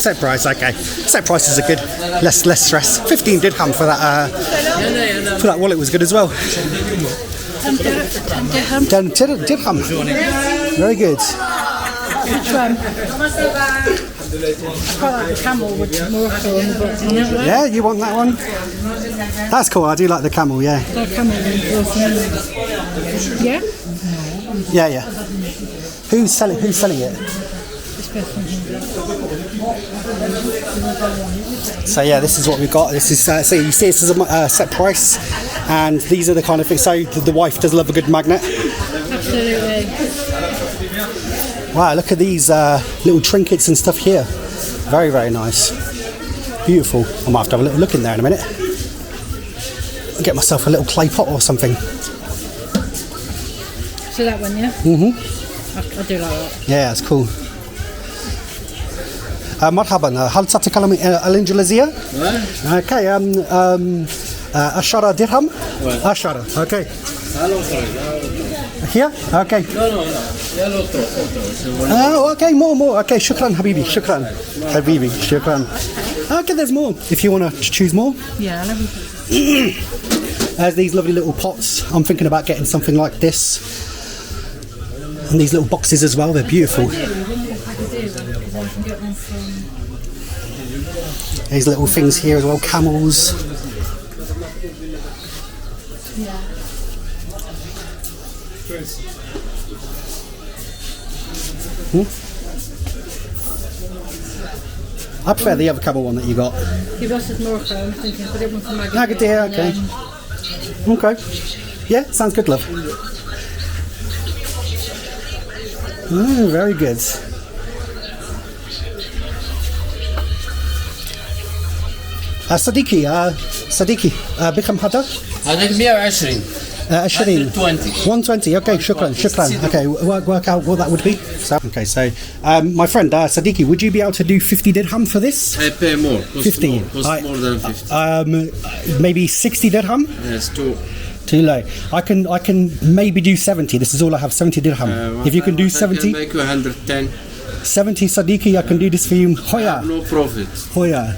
Set price, okay. Set prices are good. Less stress. 15 dirham for that wallet was good as well. 10 dirham. 10 dirham. Very good. Which one? I quite like the camel with Morocco on the bottom. Yeah, you want that one? That's cool. I do like the camel. Yeah. The camel one. Yeah? Yeah. Who's selling it? This person. So yeah, this is what we've got. This is so you see this is a set price, and these are the kind of things. So the wife does love a good magnet. Absolutely. Wow, look at these little trinkets and stuff here. Very, very nice. Beautiful. I might have to have a little look in there in a minute. I'll get myself a little clay pot or something. So that one, yeah? I do like that. Yeah, it's cool. مرحبا هل تتكلم الإنجليزية؟ Okay. 10 درهم. 10. Okay. Here? Okay. No. Okay, more. Okay, shukran, Habibi. Shukran. Okay, there's more. If you want to choose more. Yeah, I love it. There's these lovely little pots. I'm thinking about getting something like this. And these little boxes as well. They're beautiful. These little things here as well, camels. Yeah. I prefer the other camel one that you got. Give us this Morocco. I'm thinking if I get one from Agadir, okay. Okay. Yeah, sounds good, love. Oh, very good. صديقي بكم هذا؟ هذاك 120 20 120 120. Okay, shukran. Okay, work out what that would be. So, okay, so my friend Sadiki, would you be able to do 50 dirham for this? I pay more. 50. Cost more than 50. Maybe 60 dirham. Yes, Too low. I can maybe do 70. This is all I have, 70 dirham. If you can do 70, I can make you 110. 70 Sadiki, I can do this for you. Hoya. No profit. Hoya.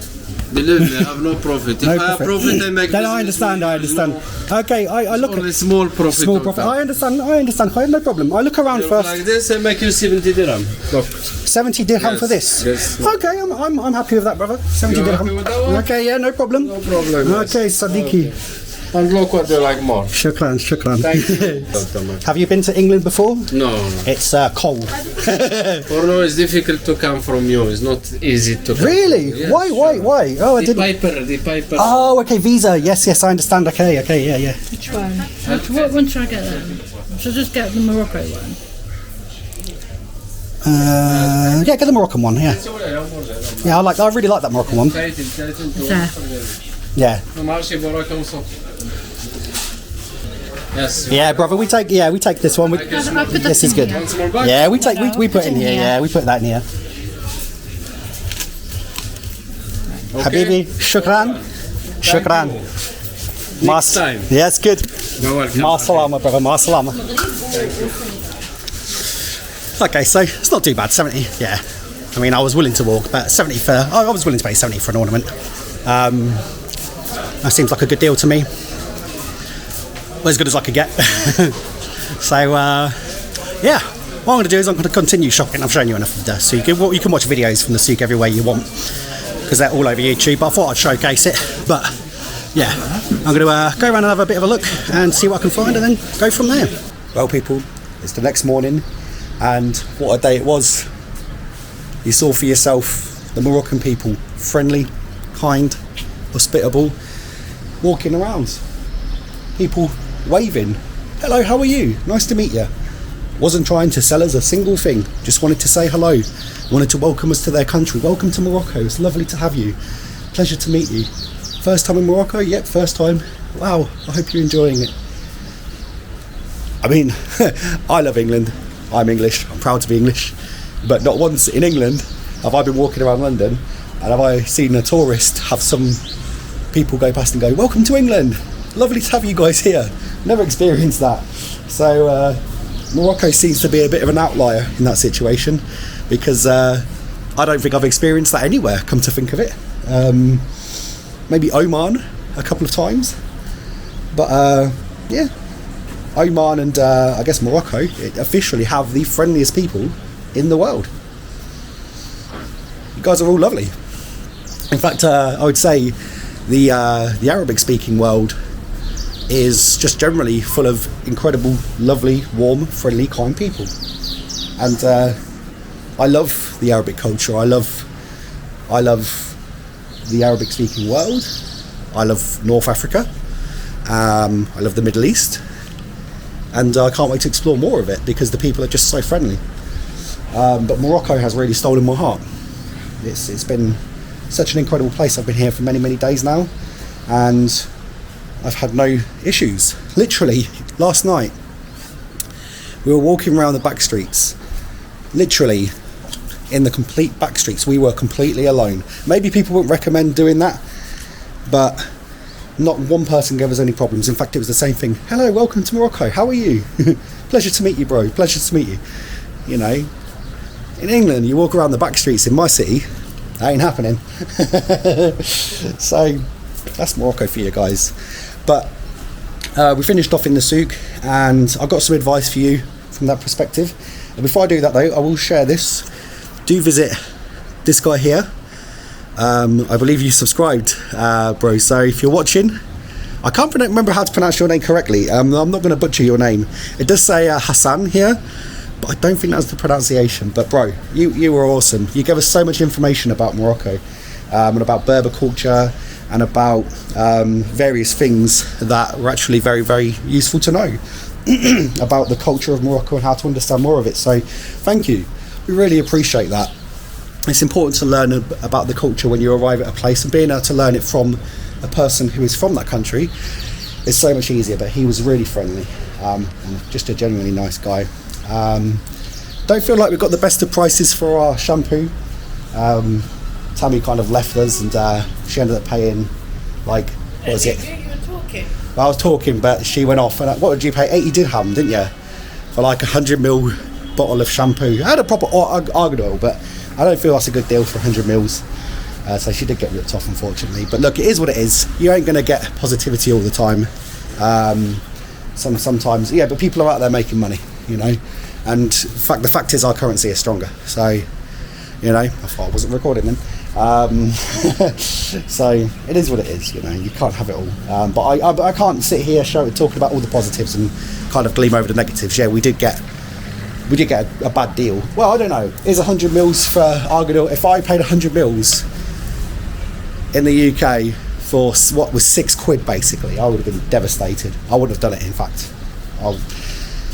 Believe me, I have no profit. If I have profit, I make. Then I understand. Okay, I look only small profit. Small profit. I understand. Hoya, no problem. I look around first. Like this, I make you 70 dirham. Look. 70 dirham Yes, for this? yes. Okay, I'm happy with that, brother. 70 You're dirham. happy with that one? Okay, yeah, no problem. No problem. Yes. Okay, Sadiki. And look what they like more. Shukran. Thank you. Have you been to England before? No. It's cold. For now, it's difficult to come from you. It's not easy to come. Really? Yes, Why? Oh, I The didn't. Piper. Oh, okay, visa. Yes, I understand. Okay, yeah. Which one? What one should I get then? Should I just get the Morocco one? Yeah, get the Moroccan one. Yeah, I really like that Moroccan one. There. Yeah. Yes. Yeah, brother, we take this one. I'll put that This is in good. here. Yeah, we put it in here. Yeah, we put that in here. Habibi, shukran. Next time. Yes, good. You're welcome. Ma salama, brother. Ma salama. Okay, so it's not too bad. 70. Yeah. I mean, I was willing to walk, but 70 for. I was willing to pay 70 for an ornament. That seems like a good deal to me. Well, as good as I could get. So, yeah. What I'm going to do is I'm going to continue shopping. I've shown you enough of the souk. You can watch videos from the souk everywhere you want because they're all over YouTube. But I thought I'd showcase it. But, yeah. I'm going to go around and have a bit of a look and see what I can find and then go from there. Well, people, it's the next morning and what a day it was. You saw for yourself the Moroccan people. Friendly, kind, hospitable, walking around. People waving. Hello, how are you? Nice to meet you. Wasn't trying to sell us a single thing. Just wanted to say hello. Wanted to welcome us to their country. Welcome to Morocco. It's lovely to have you. Pleasure to meet you. First time in Morocco? Yep, first time. Wow, I hope you're enjoying it. I mean, I love England. I'm English. I'm proud to be English. But not once in England have I been walking around London and have I seen a tourist have some people go past and go, welcome to England. Lovely to have you guys here. Never experienced that. So Morocco seems to be a bit of an outlier in that situation because I don't think I've experienced that anywhere, come to think of it. Maybe Oman a couple of times. But yeah, Oman and I guess Morocco officially have the friendliest people in the world. You guys are all lovely. In fact, I would say the Arabic speaking world is just generally full of incredible, lovely, warm, friendly, kind people. And I love the Arabic culture. I love the Arabic speaking world. I love North Africa. I love the Middle East. And I can't wait to explore more of it because the people are just so friendly. But Morocco has really stolen my heart. It's been such an incredible place. I've been here for many, many days now. And I've had no issues. Literally, last night, we were walking around the back streets. Literally, in the complete back streets, we were completely alone. Maybe people wouldn't recommend doing that, but not one person gave us any problems. In fact, it was the same thing. Hello, welcome to Morocco. How are you? Pleasure to meet you, bro. Pleasure to meet you. You know, in England, you walk around the back streets in my city, that ain't happening. So, that's Morocco for you guys. But we finished off in the souk and I've got some advice for you from that perspective. And before I do that though, I will share this. Do visit this guy here. I believe you subscribed, bro. So if you're watching, I can't remember how to pronounce your name correctly. I'm not going to butcher your name. It does say Hassan here, but I don't think that's the pronunciation. But bro, you were awesome. You gave us so much information about Morocco, and about Berber culture, and about various things that were actually very, very useful to know about the culture of Morocco and how to understand more of it. So thank you. We really appreciate that. It's important to learn about the culture when you arrive at a place, and being able to learn it from a person who is from that country is so much easier. But he was really friendly, and just a genuinely nice guy. Don't feel like we got the best of prices for our shampoo. Tammy kind of left us, and she ended up paying, like, what was it? You were talking. I was talking, but she went off. And what did you pay? 80 dirham, didn't you? For like 100ml bottle of shampoo. I had a proper argan oil, but I don't feel that's a good deal for 100 mils. So she did get ripped off, unfortunately. But look, it is what it is. You ain't going to get positivity all the time. Sometimes, yeah, but people are out there making money, you know. And the fact is, our currency is stronger. So, you know, I thought I wasn't recording then. So it is what it is, you know. You can't have it all. But I can't sit here talking about all the positives and kind of gleam over the negatives. Yeah, we did get a bad deal. Well, I don't know. Is 100 mils for argan oil? If I paid 100 mils in the UK for what was £6 basically, I would have been devastated. I wouldn't have done it, in fact.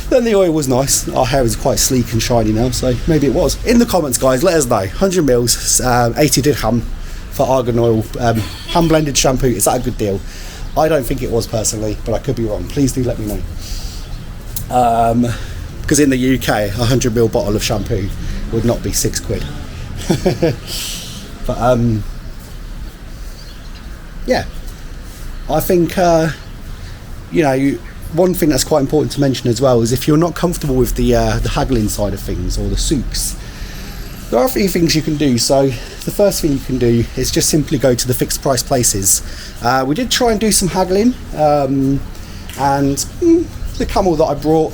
Then the oil was nice. Our hair is quite sleek and shiny now, so maybe it was. In the comments, guys, let us know. 100 mils, 80 dirham for argan oil, hand blended shampoo. Is that a good deal? I don't think it was personally, but I could be wrong. Please do let me know. Because in the UK, 100ml bottle of shampoo would not be £6. But yeah, I think you know, one thing that's quite important to mention as well is if you're not comfortable with the haggling side of things, or the souks, there are a few things you can do. So the first thing you can do is just simply go to the fixed price places. We did try and do some haggling, and the camel that I brought,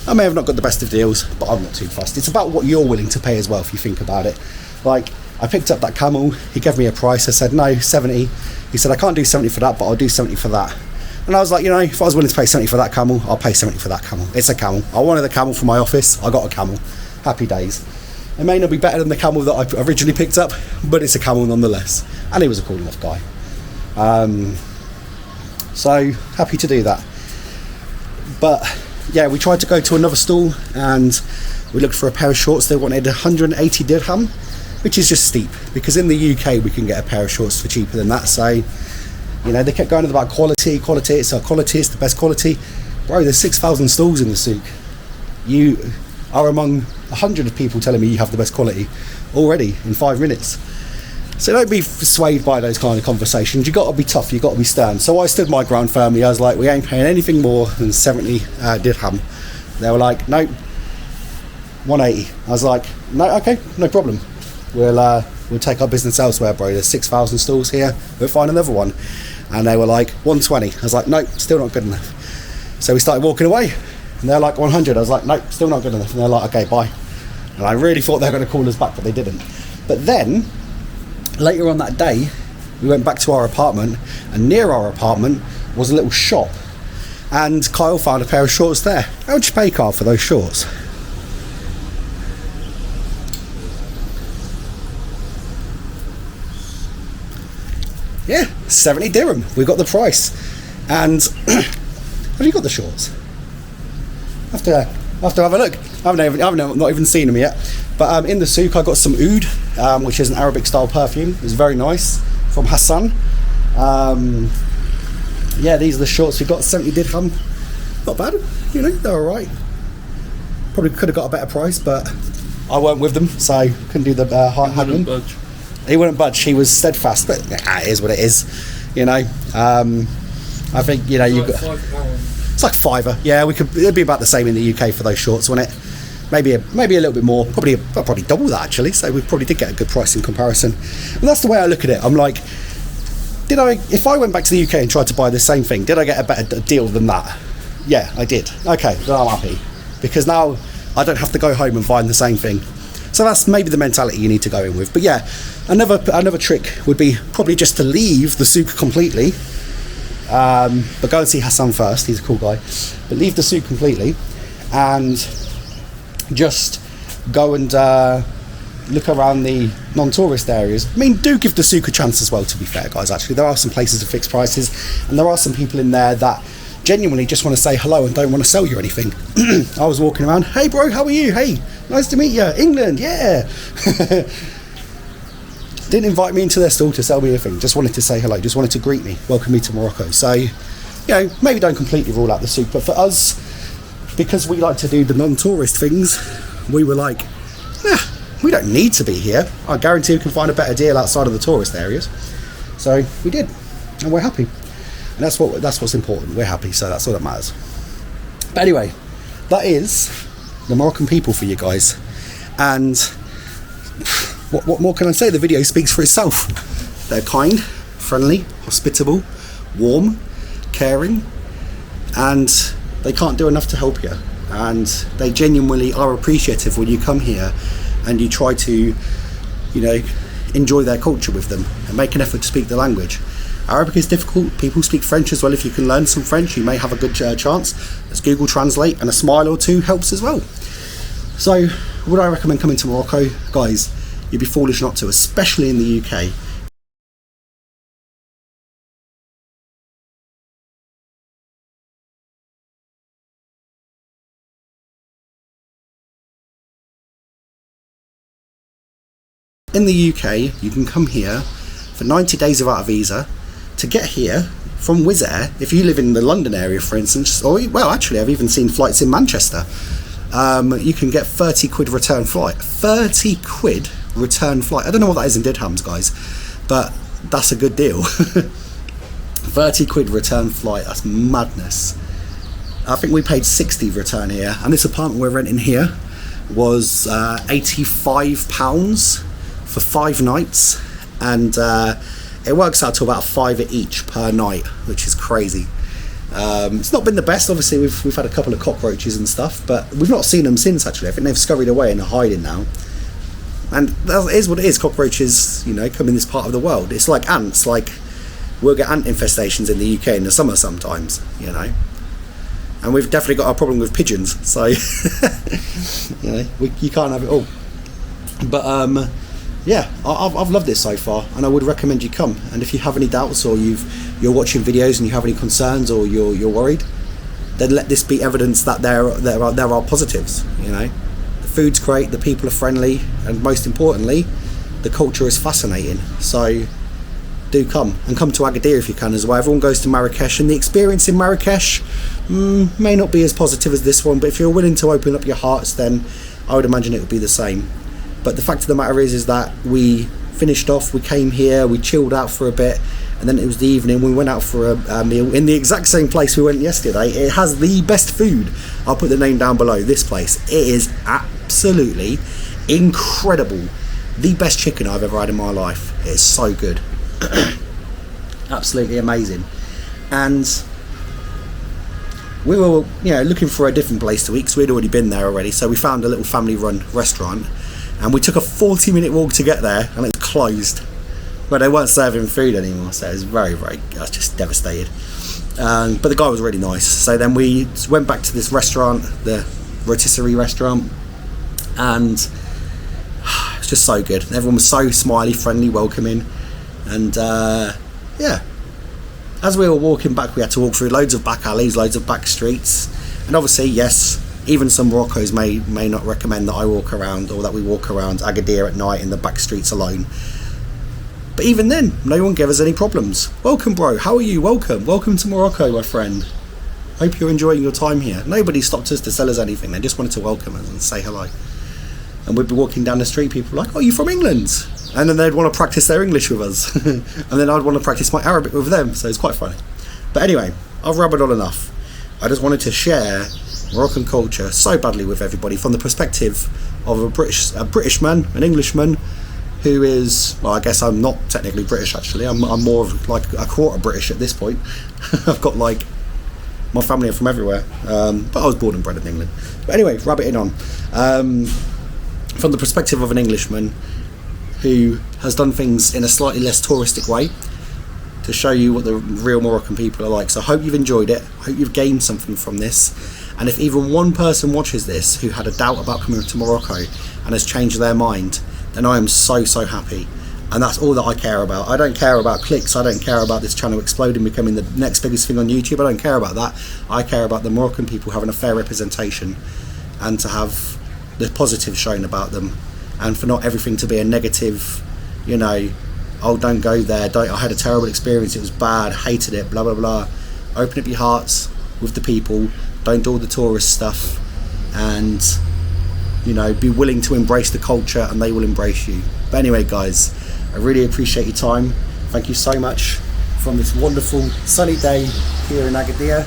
I may have not got the best of deals, but I'm not too fussed. It's about what you're willing to pay as well, if you think about it. Like, I picked up that camel, he gave me a price, I said no, 70. He said I can't do 70 for that, but I'll do 70 for that. And I was like, you know, if I was willing to pay 70 for that camel, I'll pay 70 for that camel. It's a camel. I wanted a camel for my office, I got a camel. Happy days. It may not be better than the camel that I originally picked up, but it's a camel nonetheless. And he was a cool enough guy. So, happy to do that. But yeah, we tried to go to another stall and we looked for a pair of shorts. They wanted 180 dirham, which is just steep, because in the UK we can get a pair of shorts for cheaper than that. So, you know, they kept going on about quality, it's our quality, it's the best quality. Bro, there's 6,000 stalls in the souk. You are among 100 of people telling me you have the best quality already in 5 minutes. So don't be swayed by those kind of conversations. You've got to be tough, you've got to be stern. So I stood my ground firmly. I was like, we ain't paying anything more than 70 dirham. They were like, no, 180. I was like, no, okay, no problem. We'll take our business elsewhere, bro. There's 6,000 stalls here, we'll find another one. And they were like, 120. I was like, no, still not good enough. So we started walking away, and they're like, 100. I was like, no, still not good enough. And they're like, okay, bye. And I really thought they were going to call us back, but they didn't. But then, later on that day, we went back to our apartment, and near our apartment was a little shop, and Kyle found a pair of shorts there. How much you pay, Kyle, for those shorts? Yeah, 70 dirham. We got the price. And have you got the shorts? I have to have a look. I've not even seen them yet. But in the souk I got some oud, which is an Arabic style perfume. It's very nice, from Hassan. Yeah, these are the shorts we got, 70 dirham. Not bad, you know, they're alright. Probably could have got a better price, but I weren't with them, so couldn't do the haggling. He wouldn't budge, he was steadfast, but it is what it is, you know. I think, you know, you've got... It's like £5. Yeah, it'd be about the same in the UK for those shorts, wouldn't it? Maybe a little bit more, probably double that actually. So we probably did get a good price in comparison. And that's the way I look at it. I'm like, if I went back to the UK and tried to buy the same thing, did I get a better deal than that? Yeah, I did. Okay, then I'm happy, because now I don't have to go home and find the same thing. So that's maybe the mentality you need to go in with. But yeah, another trick would be probably just to leave the souk completely. But go and see Hassan first, he's a cool guy. But leave the souk completely and just go and look around the non-tourist areas. I mean, do give the souk a chance as well, to be fair, guys. Actually, there are some places of fixed prices, and there are some people in there that genuinely just want to say hello and don't want to sell you anything. I was walking around, hey bro, how are you? Hey, nice to meet you. England, yeah. Didn't invite me into their stall to sell me anything, just wanted to say hello, just wanted to greet me, welcome me to Morocco. So, you know, maybe don't completely rule out the souk, but for us, because we like to do the non-tourist things, we were like, nah, we don't need to be here. I guarantee we can find a better deal outside of the tourist areas. So we did, and we're happy. And that's what's important. We're happy, so that's all that matters. But anyway, that is the Moroccan people for you guys. And what more can I say? The video speaks for itself. They're kind, friendly, hospitable, warm, caring, and they can't do enough to help you. And they genuinely are appreciative when you come here and you try to, you know, enjoy their culture with them and make an effort to speak the language. Arabic is difficult. People speak French as well. If you can learn some French, you may have a good chance. There's Google Translate, and a smile or two helps as well. So, would I recommend coming to Morocco? Guys, you'd be foolish not to, especially in the UK. In the UK, you can come here for 90 days without a visa. To get here from Wizz Air, if you live in the London area, for instance, or, well, actually, I've even seen flights in Manchester, you can get 30 quid return flight. 30 quid return flight. I don't know what that is in dirhams, guys, but that's a good deal. 30 quid return flight, that's madness. I think we paid 60 return here, and this apartment we're renting here was £85 for 5 nighs, and it works out to about £5 each per night, which is crazy. It's not been the best. Obviously, we've had a couple of cockroaches and stuff, but we've not seen them since. Actually, I think they've scurried away and are hiding now. And that is what it is. Cockroaches, you know, come in this part of the world. It's like ants. Like, we'll get ant infestations in the UK in the summer sometimes, you know. And we've definitely got a problem with pigeons. So, you know, you can't have it all. But yeah, I've loved it so far, and I would recommend you come. And if you have any doubts, or you're watching videos and you have any concerns, or you're worried, then let this be evidence that there are positives. You know, the food's great, the people are friendly, and most importantly, the culture is fascinating. So do come, and come to Agadir if you can as well. Everyone goes to Marrakesh, and the experience in Marrakesh may not be as positive as this one, but if you're willing to open up your hearts, then I would imagine it would be the same. But the fact of the matter is that we finished off, we came here, we chilled out for a bit, and then it was the evening, we went out for a meal in the exact same place we went yesterday. It has the best food. I'll put the name down below, this place. It is absolutely incredible. The best chicken I've ever had in my life. It's so good. Absolutely amazing. And we were, you know, looking for a different place to eat, because we'd already been there already, so we found a little family-run restaurant. And we took a 40-minute walk to get there, and it was closed. But they weren't serving food anymore, so it was I was just devastated. But the guy was really nice. So then we went back to this restaurant, the rotisserie restaurant, and it was just so good. Everyone was so smiley, friendly, welcoming. And yeah, as we were walking back, we had to walk through loads of back alleys, loads of back streets. And obviously, yes, even some Moroccos may not recommend that I walk around, or that we walk around Agadir at night in the back streets alone. But even then, no one gave us any problems. Welcome, bro. How are you? Welcome to Morocco, my friend. Hope you're enjoying your time here. Nobody stopped us to sell us anything. They just wanted to welcome us and say hello. And we'd be walking down the street, people were like, oh, you from England? And then they'd want to practice their English with us. And then I'd want to practice my Arabic with them. So it's quite funny. But anyway, I've rabbled on enough. I just wanted to share Moroccan culture so badly with everybody from the perspective of a British man, an Englishman, who is, well, I guess I'm not technically British actually. I'm more of like a quarter British at this point. I've got like, my family are from everywhere, but I was born and bred in England. But anyway, rabbiting on. from the perspective of an Englishman who has done things in a slightly less touristic way to show you what the real Moroccan people are like. So I hope you've enjoyed it. I hope you've gained something from this. And if even one person watches this who had a doubt about coming to Morocco and has changed their mind, then I am so happy. And that's all that I care about. I don't care about clicks. I don't care about this channel exploding, becoming the next biggest thing on YouTube. I don't care about that. I care about the Moroccan people having a fair representation and to have the positive shown about them, and for not everything to be a negative, you know, oh, don't go there, I had a terrible experience, it was bad, hated it, blah blah blah. Open up your hearts with the people, don't do all the tourist stuff, and, you know, be willing to embrace the culture and they will embrace you. But anyway, guys, I really appreciate your time. Thank you so much from this wonderful sunny day here in Agadir,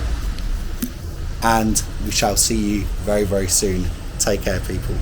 and we shall see you very soon. Take care, people.